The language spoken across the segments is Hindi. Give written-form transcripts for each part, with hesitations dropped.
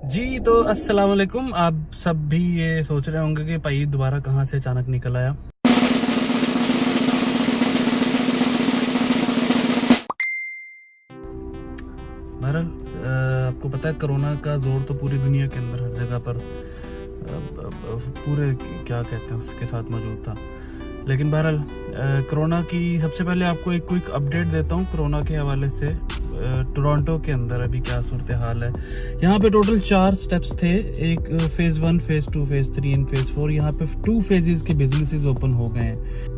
जी तो अस्सलाम वालेकुम। आप सब भी ये सोच रहे होंगे कि भाई दोबारा कहाँ से अचानक निकल आया। बहरहाल आपको पता है कोरोना का जोर तो पूरी दुनिया के अंदर हर जगह पर पूरे क्या कहते हैं उसके साथ मौजूद था। लेकिन बहरहाल कोरोना की सबसे पहले आपको एक क्विक अपडेट देता हूँ कोरोना के हवाले से। टोरंटो के अंदर अभी क्या सूरत हाल है। यहाँ पे टोटल 4 स्टेप्स थे, एक phase 1, phase 2, phase 3 and phase 4। यहाँ पे 2 फेजेस के बिजनेसेस ओपन हो गए हैं।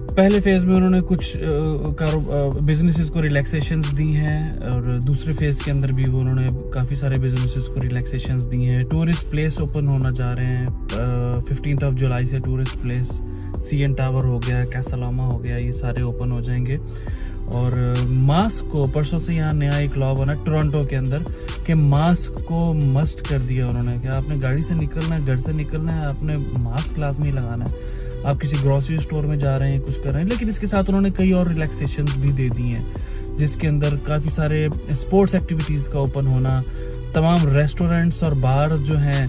पहले फेज में उन्होंने कुछ बिजनेसेस को रिलैक्सेशंस दी हैं और दूसरे फेज के अंदर भी वो उन्होंने काफ़ी सारे बिजनेसेस को रिलैक्सेशंस दी हैं। टूरिस्ट प्लेस ओपन होना जा रहे हैं 15 जुलाई से। टूरिस्ट प्लेस CN टावर हो गया, कैसलामा हो गया, ये सारे ओपन हो जाएंगे। और मास्क को परसों से यहाँ नया एक लॉ बना टोरंटो के अंदर कि मास्क को मस्ट कर दिया उन्होंने कि आपने गाड़ी से निकलना है, घर से निकलना है, आपने मास्क लाजमी लगाना है। आप किसी ग्रोसरी स्टोर में जा रहे हैं, कुछ कर रहे हैं, लेकिन इसके साथ उन्होंने कई और रिलैक्सेशंस भी दे दी हैं, जिसके अंदर काफ़ी सारे स्पोर्ट्स एक्टिविटीज़ का ओपन होना, तमाम रेस्टोरेंट्स और बार जो हैं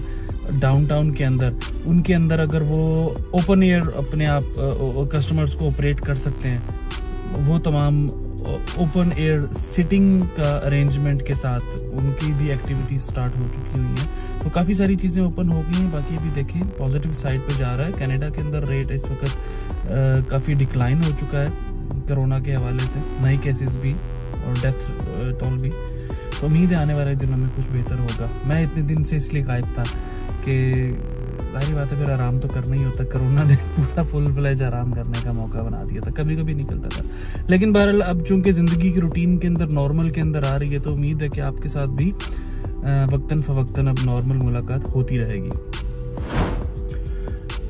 डाउनटाउन के अंदर, उनके अंदर अगर वो ओपन एयर अपने आप कस्टमर्स को ऑपरेट कर सकते हैं, वो तमाम ओपन एयर सिटिंग का अरेंजमेंट के साथ उनकी भी एक्टिविटी स्टार्ट हो चुकी हुई हैं। तो काफ़ी सारी चीज़ें ओपन हो गई हैं। बाकी अभी देखें पॉजिटिव साइड पे जा रहा है। कनाडा के अंदर रेट इस वक्त काफ़ी डिक्लाइन हो चुका है कोरोना के हवाले से, नए केसेस भी और डेथ टोल भी। तो उम्मीद है आने वाले दिनों में कुछ बेहतर होगा। मैं इतने दिन से इसलिए गायब था कि सारी बातें फिर आराम तो करना ही होता। कोरोना ने पूरा फुल फ्लेज आराम करने का मौका बना दिया था, कभी कभी निकलता था। लेकिन बहरहाल अब चूंकि ज़िंदगी की रूटीन के अंदर नॉर्मल के अंदर आ रही है, तो उम्मीद है कि आपके साथ भी वक्तन फ़वक्तन अब नॉर्मल मुलाकात होती रहेगी।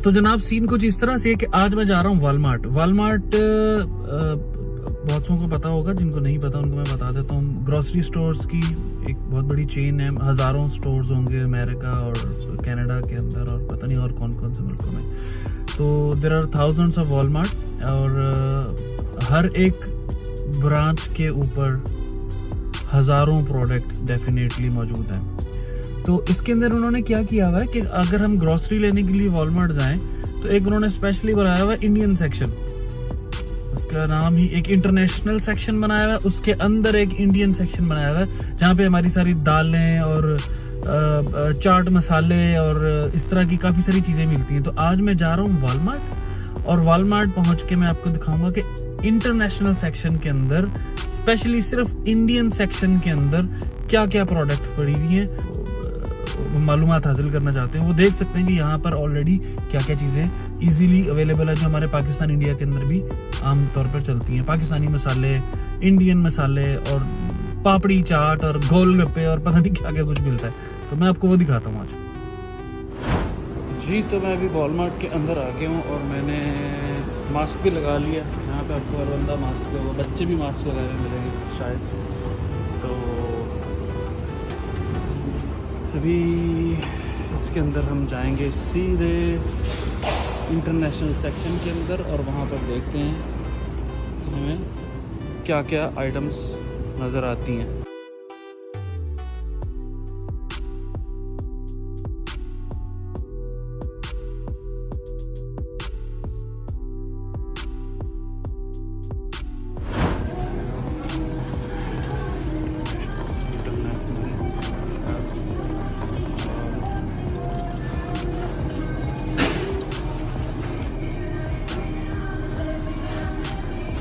तो जनाब सीन कुछ इस तरह से है कि आज मैं जा रहा हूँ वालमार्ट। बहुत सौ को पता होगा, जिनको नहीं पता उनको मैं बता देता हूँ। ग्रोसरी स्टोर्स की एक बहुत बड़ी चेन है, हज़ारों स्टोर्स होंगे अमेरिका और कनाडा के अंदर और पता नहीं और कौन कौन से मुल्कों में। तो there are thousands of Walmart और हर एक ब्रांच के ऊपर हज़ारों प्रोडक्ट्स डेफिनेटली मौजूद हैं। तो इसके अंदर उन्होंने क्या किया हुआ है कि अगर हम ग्रोसरी लेने के लिए वॉलमार्ट जाएं तो एक उन्होंने स्पेशली बनाया हुआ है इंडियन सेक्शन। उसका नाम ही एक इंटरनेशनल सेक्शन बनाया हुआ है, उसके अंदर एक इंडियन सेक्शन बनाया हुआ है जहाँ पे हमारी सारी दालें और चाट मसाले और इस तरह की काफ़ी सारी चीज़ें मिलती हैं। तो आज मैं जा रहा हूँ वॉलमार्ट और वॉलमार्ट पहुँच के मैं आपको दिखाऊंगा कि इंटरनेशनल सेक्शन के अंदर स्पेशली सिर्फ इंडियन सेक्शन के अंदर क्या क्या प्रोडक्ट्स पड़ी हुई हैं। मालूमात हासिल करना चाहते हैं वो देख सकते हैं कि यहाँ पर ऑलरेडी क्या क्या चीज़ें इजीली अवेलेबल है, जो हमारे पाकिस्तान इंडिया के अंदर भी आम तौर पर चलती हैं। पाकिस्तानी मसाले, इंडियन मसाले और पापड़ी चाट और गोलगप्पे और पता नहीं क्या क्या कुछ मिलता है। तो मैं आपको वो दिखाता हूँ आज। जी तो मैं अभी वॉलमार्ट के अंदर आ गया हूँ और मैंने मास्क भी लगा लिया। यहाँ पे आपको हर बंदा मास्क होगा, बच्चे भी मास्क लगाए हुए मिलेंगे शायद। तो अभी इसके अंदर हम जाएंगे सीधे इंटरनेशनल सेक्शन के अंदर और वहाँ पर देखते हैं कि हमें क्या क्या आइटम्स नज़र आती हैं।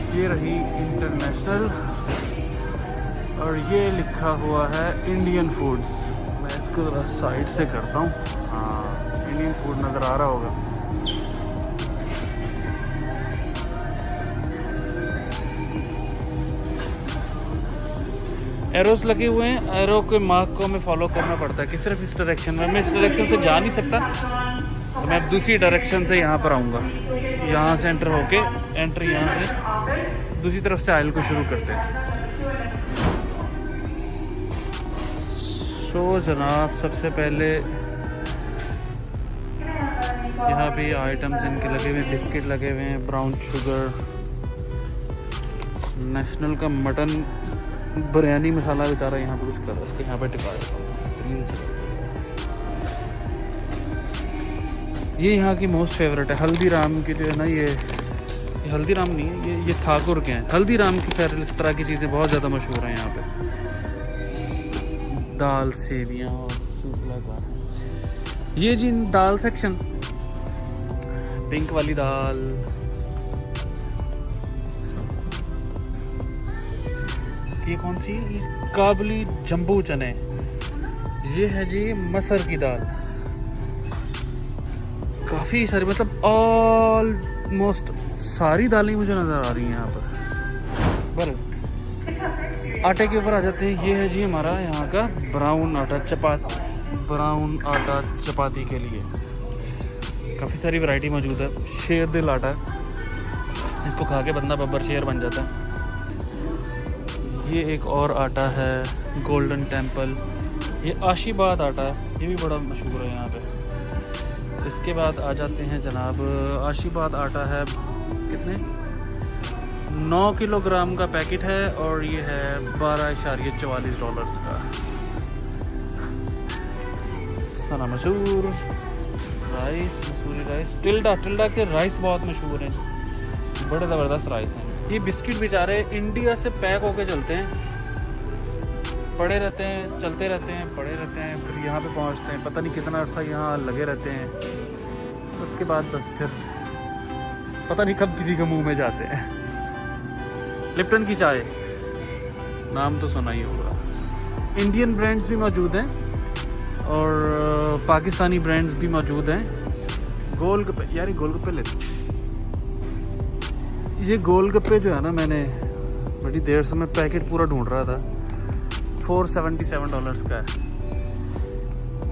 ये रही इंटरनेशनल और ये लिखा हुआ है इंडियन फूड्स। मैं इसको ज़रा साइड से करता हूँ। हाँ, इंडियन फूड नज़र आ रहा होगा। एरोस लगे हुए हैं, एरो के मार्क को हमें फॉलो करना पड़ता है कि सिर्फ इस डायरेक्शन में। मैं इस डायरेक्शन से जा नहीं सकता, तो मैं अब दूसरी डायरेक्शन से यहाँ पर आऊँगा। यहाँ से एंटर होके एंटर यहाँ से दूसरी तरफ से आयल को शुरू करते हैं। तो जनाब सबसे पहले यहाँ पे आइटम्स इनके लगे हुए हैं, बिस्किट लगे हुए हैं, ब्राउन शुगर, नेशनल का मटन बिरयानी मसाला बेचारा यहाँ पर कुछ कर रहा है, यहाँ पर टिका है। ये यहाँ की मोस्ट फेवरेट है, हल्दीराम की जो है ना, ये हल्दीराम नहीं है, ये ठाकुर के हैं। हल्दीराम की खैर इस तरह की चीज़ें बहुत ज़्यादा मशहूर हैं यहाँ पे। दाल, सेवियाँ और सूफला का। ये जी दाल सेक्शन, पिंक वाली दाल, ये कौन सी, ये काबुली जंबू चने। ये है जी मसर की दाल। काफ़ी सारी, मतलब ऑलमोस्ट सारी दालें मुझे नज़र आ रही हैं यहाँ पर। आटे के ऊपर आ जाते हैं। ये है जी हमारा यहाँ का ब्राउन आटा, ब्राउन आटा चपाती के लिए। काफ़ी सारी वैरायटी मौजूद है। शेर दिल आटा, इसको खा के बंदा बब्बर शेर बन जाता है। ये एक और आटा है गोल्डन टेम्पल, ये आशीर्वाद आटा है, ये भी बड़ा मशहूर है यहाँ पे। इसके बाद आ जाते हैं जनाब, आशीर्वाद आटा है कितने, 9 किलोग्राम का पैकेट है और ये है $12.44 का। सना मशहूर राइस, मसूरी राइस, टिल्डा के राइस बहुत मशहूर हैं, बड़े ज़बरदस्त राइस हैं। ये बिस्किट बेचारे इंडिया से पैक होके चलते हैं, पड़े रहते हैं, चलते रहते हैं, पड़े रहते हैं, फिर यहाँ पे पहुँचते हैं, पता नहीं कितना अर्सा यहाँ लगे रहते हैं। उसके बाद बस फिर पता नहीं कब किसी के मुंह में जाते हैं। लिप्टन की चाय, नाम तो सुना ही होगा। इंडियन ब्रांड्स भी मौजूद हैं और पाकिस्तानी ब्रांड्स भी मौजूद हैं। गोलगप्पे, यार ये गोलगप्पे लेते, ये गोलगप्पे जो है ना, मैंने बड़ी देर से मैं पैकेट पूरा ढूंढ रहा था, $477 का है।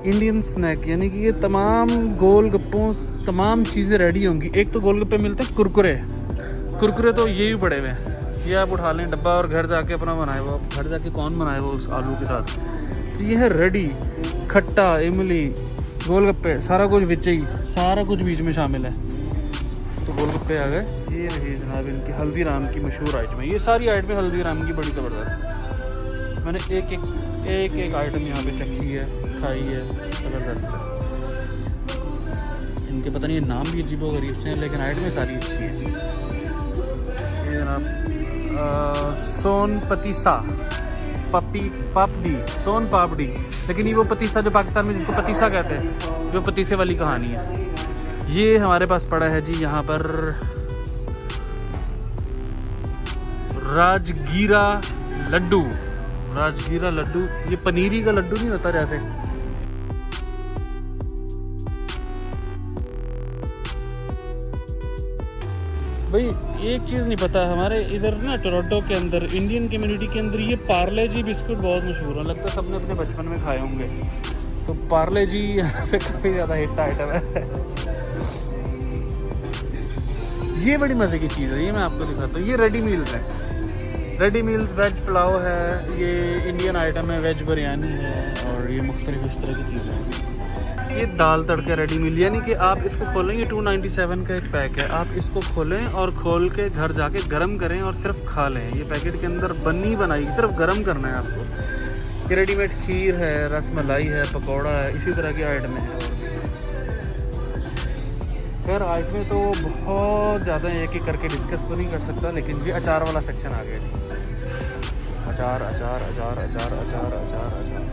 इंडियन स्नैक, यानी कि ये तमाम गोलगप्पों, तमाम चीज़ें रेडी होंगी। एक तो गोलगप्पे मिलते हैं, कुरकुरे तो ये भी पड़े हुए हैं, ये आप उठा लें डब्बा और घर जाके अपना बनाए वो। घर जाके कौन बनाए वो उस आलू के साथ। तो ये है रेडी, खट्टा, इमली, गोलगप्पे, सारा कुछ बीच ही, सारा कुछ बीच में शामिल है। तो गोलगप्पे आ गए। ये रही जनाब इनकी हल्दीराम की मशहूर आइटम है। ये सारी आइटमें हल्दीराम की बड़ी ज़बरदस्त। मैंने एक आइटम यहाँ पे चखी है, खाई है, ज़बरदस्त है। इनके पता नहीं नाम भी अजीब व गरीब से हैं, लेकिन आइटमें सारी अच्छी हैं। ये जनाब सोन पतीसा, पापड़ी, सोन पापड़ी, लेकिन ये वो पतीसा जो पाकिस्तान में जिसको पतीसा कहते हैं, जो पतीसे वाली कहानी है। ये हमारे पास पड़ा है जी यहाँ पर राजगीरा लड्डू। ये पनीरी का लड्डू नहीं होता जैसे, भाई एक चीज़ नहीं पता, हमारे इधर ना टोरंटो के अंदर, इंडियन कम्युनिटी के अंदर ये पार्ले जी बिस्कुट बहुत मशहूर है। लगता है सबने अपने बचपन में खाए होंगे। तो पार्ले जी यहाँ पे काफ़ी ज़्यादा हिट आइटम है। ये बड़ी मज़े की चीज़ है, ये मैं आपको दिखाता हूँ। ये रेडी मील्स है, रेडी मील्स, वेज पुलाव है, ये इंडियन आइटम है, वेज बिरयानी है, और ये मुख्तलिफ इस तरह की चीज़ें हैं। ये दाल तड़का रेडी मील, यानी कि आप इसको खोलें, ये $297 का एक पैक है। आप इसको खोलें और खोल के घर जाके गर्म करें और सिर्फ खा लें। ये पैकेट के अंदर बनी बनाई, सिर्फ गर्म करना है आपको। ये रेडीमेड खीर है, रसमलाई है, पकौड़ा है, इसी तरह की आइटमें हैं। खैर आइटमें तो बहुत ज़्यादा है, एक एक करके डिस्कस तो नहीं कर सकता, लेकिन ये अचार वाला सेक्शन आ गया जी। अचार अचार अचार अचार अचार अचार अचार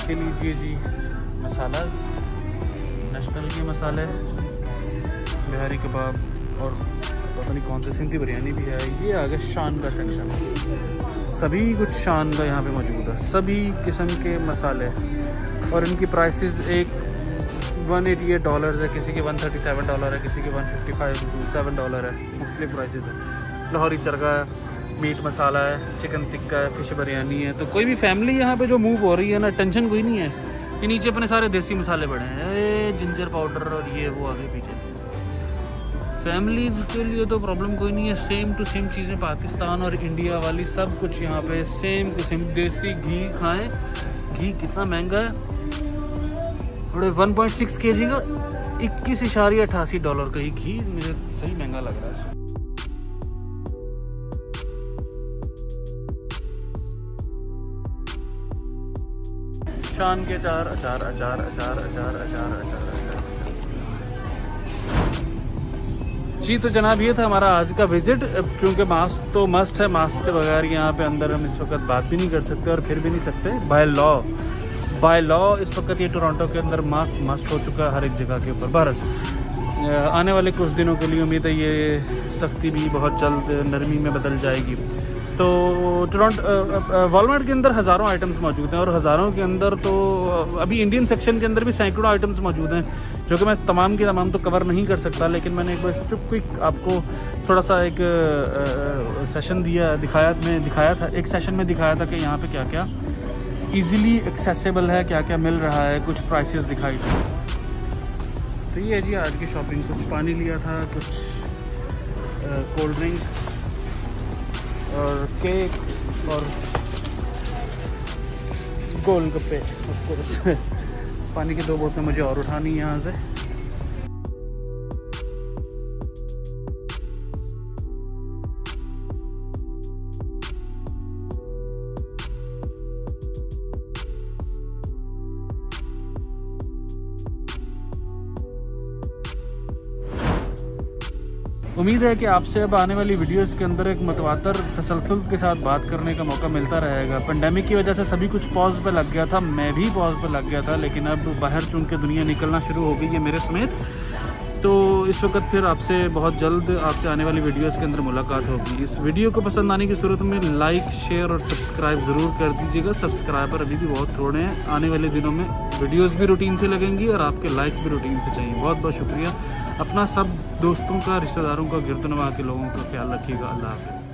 के लीजिए जी मसाला, नेशनल के मसाले, बिहारी कबाब और पता नहीं कौन से सिंधी बिरयानी भी है। ये आ गया शान का सेक्शन, सभी कुछ शान का यहाँ पे मौजूद है, सभी किस्म के मसाले। और इनकी प्राइसेस एक $188 है, किसी के $137 है, किसी के $155 है, मुख्तलिफ प्राइसेस है। लाहौरी चरगा है, मीट मसाला है, चिकन टिक्का है, फिश बिरयानी है। तो कोई भी फैमिली यहाँ पे जो मूव हो रही है ना, टेंशन कोई नहीं है। ये नीचे अपने सारे देसी मसाले पड़े हैं, जिंजर पाउडर और ये वो आगे पीछे। फैमिलीज़ के लिए तो प्रॉब्लम कोई नहीं है, सेम टू सेम चीज़ें पाकिस्तान और इंडिया वाली सब कुछ यहाँ पे सेम टू सेम। देसी घी खाएं, घी कितना महंगा है, थोड़े 1.6 kg का $21.88 का ही घी मुझे सही महंगा लग रहा है। शान के अचार अचार अचार अचार अचार अचार अचार अचार। जी तो जनाब ये था हमारा आज का विजिट। चूँकि मास्क तो मस्ट है, मास्क के बगैर यहाँ पे अंदर हम इस वक्त बात भी नहीं कर सकते और फिर भी नहीं सकते। बाय लॉ इस वक्त ये टोरंटो के अंदर मास्क मस्ट हो चुका है हर एक जगह के ऊपर। भारत आने वाले कुछ दिनों के लिए उम्मीद है ये सख्ती भी बहुत जल्द नरमी में बदल जाएगी। तो टोरंटो वॉलमार्ट के अंदर हज़ारों आइटम्स मौजूद हैं और हज़ारों के अंदर तो अभी इंडियन सेक्शन के अंदर भी सैकड़ों आइटम्स मौजूद हैं, जो कि मैं तमाम की तमाम तो कवर नहीं कर सकता। लेकिन मैंने एक बार क्विक आपको थोड़ा सा एक सेशन दिखाया था एक सेशन में दिखाया था कि यहाँ पे क्या क्या इजीली एक्सेसिबल है, क्या क्या मिल रहा है, कुछ प्राइसेस दिखाई थी। तो ये है जी आज की शॉपिंग। कुछ पानी लिया था, कुछ कोल्ड ड्रिंक और केक और गोलगप्पे। ऑफ कोर्स पानी की 2 बोतलें मुझे और उठानी है यहाँ से। उम्मीद है कि आपसे अब आने वाली वीडियोस के अंदर एक मतवातर तसलसल के साथ बात करने का मौका मिलता रहेगा। पेंडेमिक की वजह से सभी कुछ पॉज पे लग गया था, मैं भी पॉज पे लग गया था, लेकिन अब बाहर चूँकि दुनिया निकलना शुरू हो गई है मेरे समेत। तो इस वक्त फिर आपसे बहुत जल्द आपसे आने वाली वीडियोस के अंदर मुलाकात होगी। इस वीडियो को पसंद आने की सूरत में लाइक, शेयर और सब्सक्राइब ज़रूर कर दीजिएगा। सब्सक्राइबर अभी भी बहुत थोड़े हैं। आने वाले दिनों में वीडियोस भी रूटीन से लगेंगी और आपके लाइक्स भी रूटीन से चाहिए। बहुत बहुत शुक्रिया। अपना सब दोस्तों का, रिश्तेदारों का, गिरदनवा के लोगों का ख्याल रखिएगा। अल्लाह हाफ़िज़।